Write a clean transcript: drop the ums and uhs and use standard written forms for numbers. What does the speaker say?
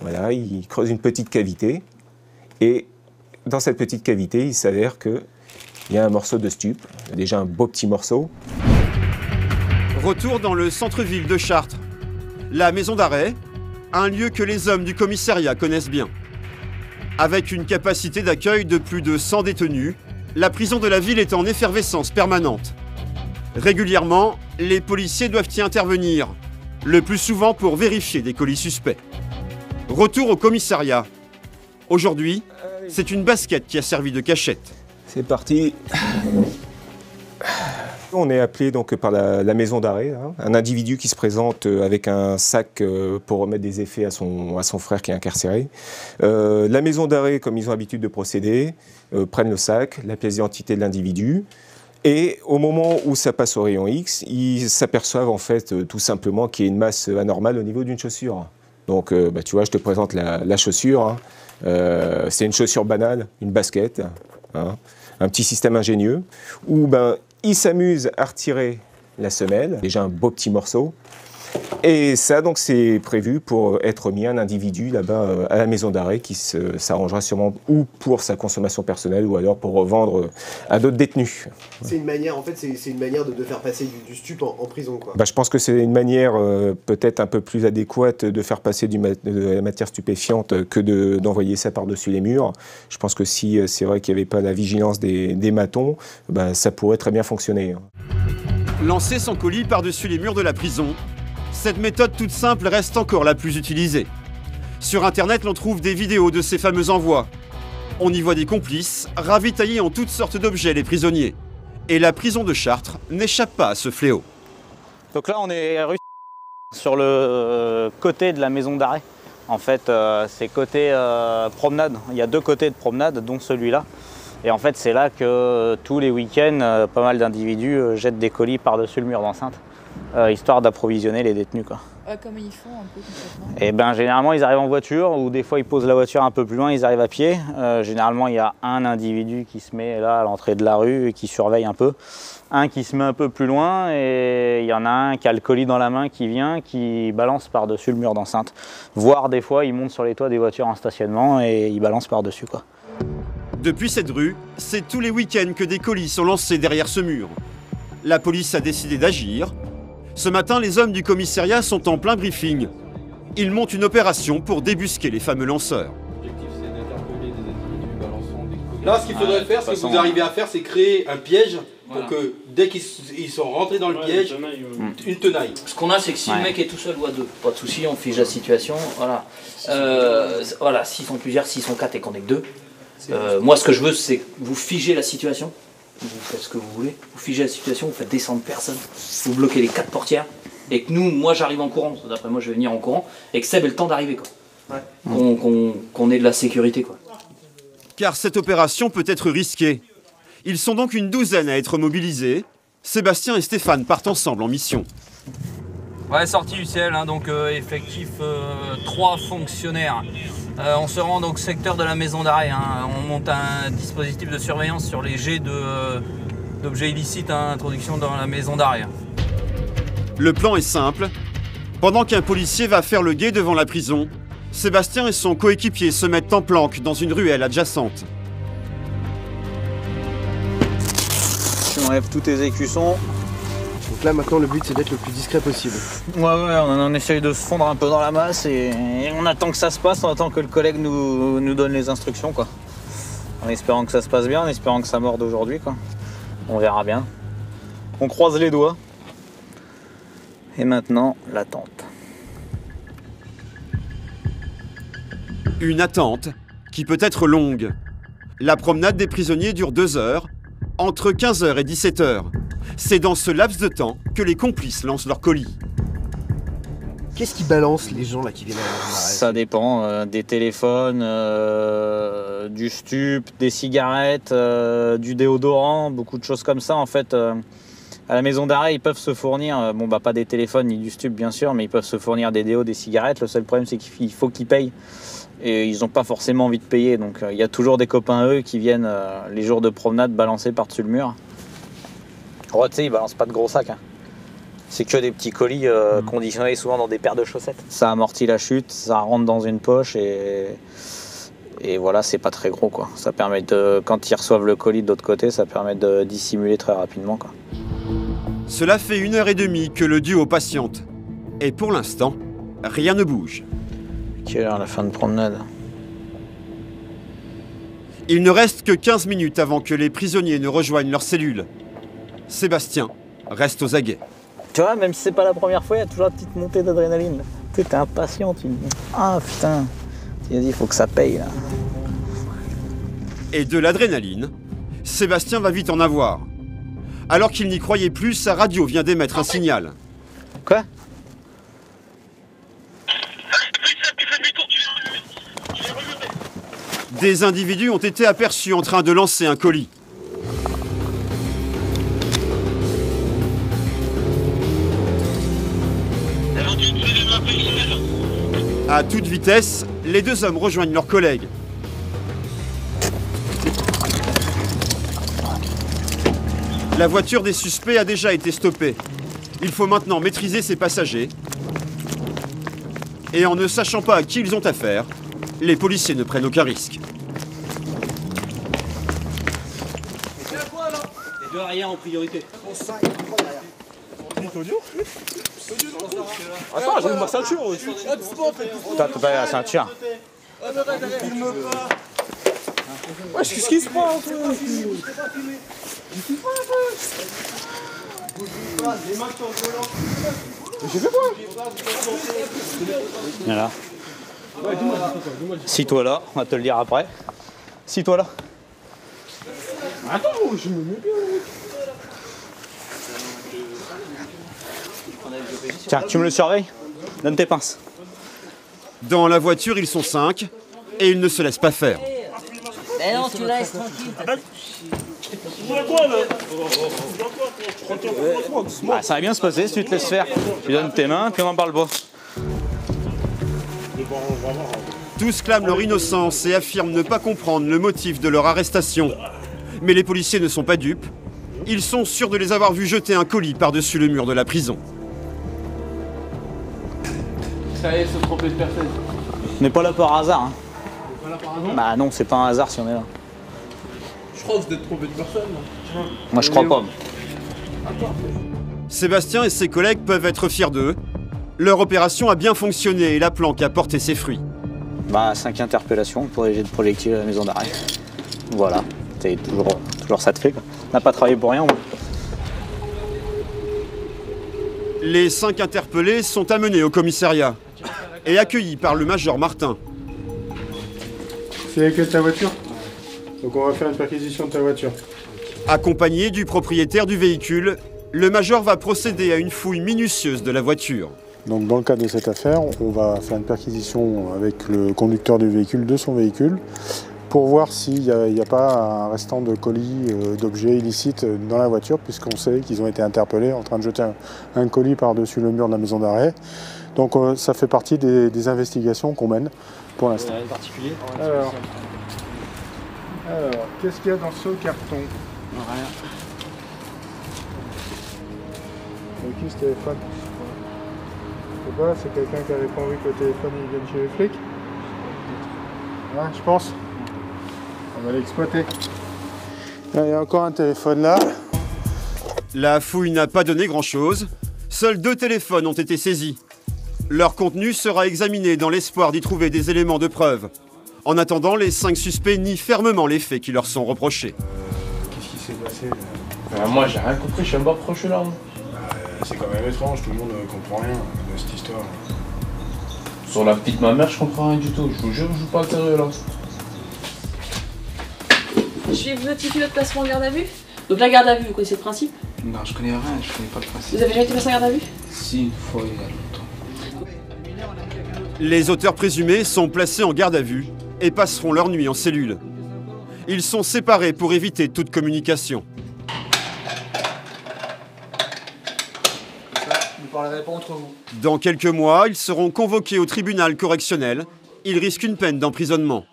Voilà, il creuse une petite cavité et dans cette petite cavité, il s'avère qu'il y a un morceau de stup, déjà un beau petit morceau. Retour dans le centre-ville de Chartres. La maison d'arrêt, un lieu que les hommes du commissariat connaissent bien. Avec une capacité d'accueil de plus de 100 détenus, la prison de la ville est en effervescence permanente. Régulièrement, les policiers doivent y intervenir, le plus souvent pour vérifier des colis suspects. Retour au commissariat. Aujourd'hui, c'est une basket qui a servi de cachette. C'est parti. On est appelé donc par la maison d'arrêt, hein, un individu qui se présente avec un sac pour remettre des effets à son frère qui est incarcéré. La maison d'arrêt, comme ils ont l'habitude de procéder, prennent le sac, la pièce d'identité de l'individu, et au moment où ça passe au rayon X, ils s'aperçoivent en fait tout simplement qu'il y a une masse anormale au niveau d'une chaussure. Donc tu vois, je te présente la chaussure. Hein. C'est une chaussure banale, une basket, hein, un petit système ingénieux, où il s'amuse à retirer la semelle, déjà un beau petit morceau. Et ça, donc, c'est prévu pour être mis à un individu là-bas à la maison d'arrêt qui s'arrangera sûrement ou pour sa consommation personnelle ou alors pour revendre à d'autres détenus. C'est une manière, en fait, c'est une manière de faire passer du stup en prison, quoi. Je pense que c'est une manière peut-être un peu plus adéquate de faire passer de la matière stupéfiante que d'envoyer ça par-dessus les murs. Je pense que si c'est vrai qu'il n'y avait pas la vigilance des matons, ça pourrait très bien fonctionner. Lancer son colis par-dessus les murs de la prison, cette méthode toute simple reste encore la plus utilisée. Sur Internet, l'on trouve des vidéos de ces fameux envois. On y voit des complices ravitailler en toutes sortes d'objets les prisonniers. Et la prison de Chartres n'échappe pas à ce fléau. Donc là, on est rue sur le côté de la maison d'arrêt. En fait, c'est côté promenade. Il y a deux côtés de promenade, dont celui-là. Et en fait, c'est là que tous les week-ends, pas mal d'individus jettent des colis par-dessus le mur d'enceinte. Histoire d'approvisionner les détenus, quoi. Comment ils font un peu concrètement? Et généralement ils arrivent en voiture ou des fois ils posent la voiture un peu plus loin, ils arrivent à pied. Généralement il y a un individu qui se met là à l'entrée de la rue et qui surveille un peu. Un qui se met un peu plus loin et il y en a un qui a le colis dans la main qui vient, qui balance par-dessus le mur d'enceinte. Voire des fois il monte sur les toits des voitures en stationnement et il balance par-dessus, quoi. Depuis cette rue, c'est tous les week-ends que des colis sont lancés derrière ce mur. La police a décidé d'agir. Ce matin, les hommes du commissariat sont en plein briefing. Ils montent une opération pour débusquer les fameux lanceurs. L'objectif, c'est d'interpeller des individus balançant des colis. Là, ce qu'il faudrait faire, ce que vous arrivez à faire, c'est créer un piège pour que dès qu'ils sont rentrés dans le piège, une tenaille. Ce qu'on a, c'est que si le mec est tout seul ou à deux, pas de souci, on fige la situation. Voilà. Voilà, s'ils sont plusieurs, s'ils sont quatre et qu'on est que deux. Moi, ce que je veux, c'est que vous figez la situation. Vous faites ce que vous voulez, vous figez la situation, vous faites descendre personne, vous bloquez les 4 portières, et que nous, moi j'arrive en courant, d'après moi je vais venir en courant, et que Seb ait le temps d'arriver, quoi. Ouais. Qu'on ait de la sécurité, quoi. Car cette opération peut être risquée. Ils sont donc une douzaine à être mobilisés. Sébastien et Stéphane partent ensemble en mission. Ouais, sortie du ciel, hein, donc effectif 3 fonctionnaires. On se rend donc au secteur de la maison d'arrêt. Hein. On monte un dispositif de surveillance sur les jets d'objets illicites à introduction dans la maison d'arrêt. Le plan est simple. Pendant qu'un policier va faire le guet devant la prison, Sébastien et son coéquipier se mettent en planque dans une ruelle adjacente. Tu enlèves tous tes écussons. Donc là maintenant le but c'est d'être le plus discret possible. Ouais, on essaye de se fondre un peu dans la masse et on attend que ça se passe, on attend que le collègue nous donne les instructions, quoi. En espérant que ça se passe bien, en espérant que ça morde aujourd'hui, quoi. On verra bien. On croise les doigts. Et maintenant, l'attente. Une attente qui peut être longue. La promenade des prisonniers dure 2 heures, entre 15h et 17h. C'est dans ce laps de temps que les complices lancent leur colis. Qu'est-ce qui balance les gens là qui viennent à la maison d'arrêt? Ça dépend, des téléphones, du stup, des cigarettes, du déodorant, beaucoup de choses comme ça. En fait, à la maison d'arrêt, ils peuvent se fournir, pas des téléphones ni du stup bien sûr, mais ils peuvent se fournir des déos, des cigarettes. Le seul problème, c'est qu'il faut qu'ils payent. Et ils n'ont pas forcément envie de payer. Donc il y a toujours des copains, eux, qui viennent les jours de promenade balancer par-dessus le mur. Oh, tu sais, ils balancent pas de gros sacs. Hein. C'est que des petits colis conditionnés souvent dans des paires de chaussettes. Ça amortit la chute, ça rentre dans une poche et voilà, c'est pas très gros quoi. Ça permet de, quand ils reçoivent le colis de l'autre côté, ça permet de dissimuler très rapidement quoi. Cela fait 1h30 que le duo patiente. Et pour l'instant, rien ne bouge. Quelle heure la fin de promenade? Il ne reste que 15 minutes avant que les prisonniers ne rejoignent leur cellule. Sébastien reste aux aguets. Tu vois, même si c'est pas la première fois, il y a toujours une petite montée d'adrénaline. Tu sais, t'es impatient, tu te dis ah putain, tu te dis il faut que ça paye là. Et de l'adrénaline, Sébastien va vite en avoir. Alors qu'il n'y croyait plus, sa radio vient d'émettre un signal. Quoi? Des individus ont été aperçus en train de lancer un colis. À toute vitesse, les deux hommes rejoignent leurs collègues. La voiture des suspects a déjà été stoppée. Il faut maintenant maîtriser ses passagers. Et en ne sachant pas à qui ils ont affaire, les policiers ne prennent aucun risque. Les deux arrière en priorité. Attends, j'ai ma ceinture aussi. T'as pas la ceinture. Ouais, qu'est-ce qui se passe? J'ai fait quoi? Voilà. Assis-toi là, on va te le dire après. Assis-toi là. Attends, je me mets bien. Tiens, tu me le surveilles? Donne tes pinces. Dans la voiture, ils sont 5 et ils ne se laissent pas faire. Mais non, tu laisses tranquille. Ah, ça va bien se passer si tu te laisses faire. Tu donnes tes mains, puis on en parle pas. Tous clament leur innocence et affirment ne pas comprendre le motif de leur arrestation. Mais les policiers ne sont pas dupes. Ils sont sûrs de les avoir vus jeter un colis par-dessus le mur de la prison. Ça y est, se tromper de personne. On n'est pas là par hasard. Hein. Pas là par hasard. Bah non, c'est pas un hasard si on est là. Je crois que vous êtes trompé de personne. Moi je crois pas. Sébastien et ses collègues peuvent être fiers d'eux. Leur opération a bien fonctionné et la planque a porté ses fruits. Bah 5 interpellations pour les jets de projectiles à la maison d'arrêt. Voilà, c'est toujours ça de fait quoi. On n'a pas travaillé pour rien. Les 5 interpellés sont amenés au commissariat et accueillis par le major Martin. C'est avec ta voiture? Donc on va faire une perquisition de ta voiture. Accompagné du propriétaire du véhicule, le major va procéder à une fouille minutieuse de la voiture. Donc dans le cadre de cette affaire, on va faire une perquisition avec le conducteur du véhicule, de son véhicule, pour voir s'il n'y a pas un restant de colis, d'objets illicites dans la voiture, puisqu'on sait qu'ils ont été interpellés en train de jeter un colis par-dessus le mur de la maison d'arrêt. Donc ça fait partie des investigations qu'on mène pour l'instant. Alors, qu'est-ce qu'il y a dans ce carton? Rien. C'est qui ce téléphone? Je sais pas, c'est quelqu'un qui avait pas envie que le téléphone il vienne chez les flics? Ouais, je pense. On va l'exploiter. Il y a encore un téléphone là. La fouille n'a pas donné grand-chose. Seuls 2 téléphones ont été saisis. Leur contenu sera examiné dans l'espoir d'y trouver des éléments de preuve. En attendant, les 5 suspects nient fermement les faits qui leur sont reprochés. Qu'est-ce qui s'est passé Moi j'ai rien compris, je sais même pas pourquoi je suis là. C'est quand même étrange, tout le monde ne comprend rien de cette histoire. Sur la petite ma mère, je comprends rien du tout. Je vous jure, je joue pas le sérieux là. Je vais vous notifier votre placement en garde à vue. Donc la garde à vue, vous connaissez le principe? Non, je connais rien, je connais pas le principe. Vous avez déjà été placé en garde à vue? Si, une fois il y a longtemps. Les auteurs présumés sont placés en garde à vue et passeront leur nuit en cellule. Ils sont séparés pour éviter toute communication. Vous ne parlerez pas entre vous. Dans quelques mois, ils seront convoqués au tribunal correctionnel. Ils risquent une peine d'emprisonnement.